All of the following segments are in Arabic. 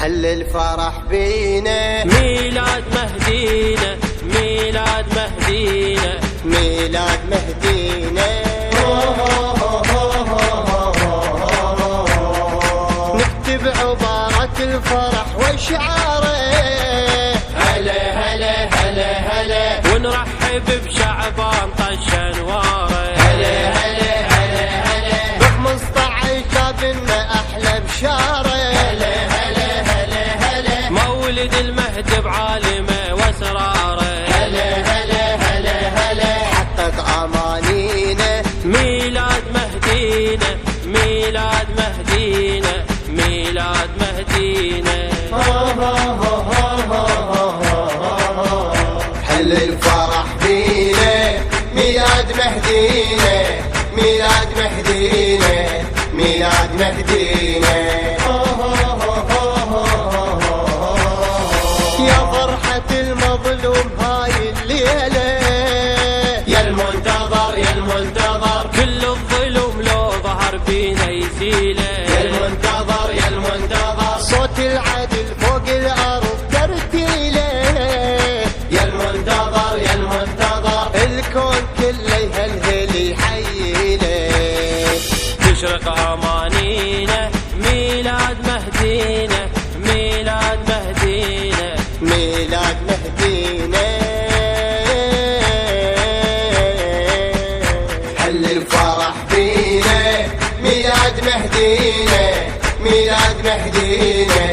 حل الفرح بينا، ميلاد مهدينا، ميلاد مهدينا، ميلاد مهدينا. نكتب عبارة الفرح وشعاره، هلا هلا هلا هلا، ونرحب بشعبان طش انواره، هلا هلا هلا هلا، ب15 جابلنا احلى بشاره، هلا هلا هلا هلا، مولد المهدي بعالمه واسراره، هلا هلا هلا هلا، حقق امانينا. ميلاد مهدينا، ميلاد مهدينا، ميلاد مهدينا. حل الفرح بينا، ميلاد مهدينا، ميلاد مهدينا، ميلاد مهدينا. يا فرحة المظلوم هاي الليلة، يا المنتظر يا المنتظر، كل الظلم لو ظهر بينا يزيله، يا المنتظر يا المنتظر، صوت العدل فوق الأرض ترتيله، يا المنتظر يا المنتظر، الكون كله يهلهل يحييله. تشرق امانينا، ميلاد مهدينا، ميلاد مهدينا، ميلاد مهدينا. حل الفرح بينا، ميلاد مهدينا، ميلاد مهدينا،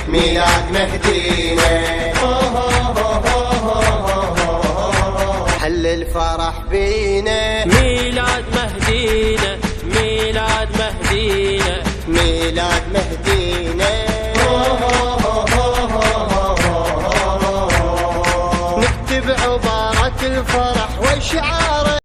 ميلاد مهدينا. حل الفرح بينا، ميلاد مهدينا، ميلاد مهدينا، ميلاد مهدينا. نكتب عبارة الفرح وشعاره.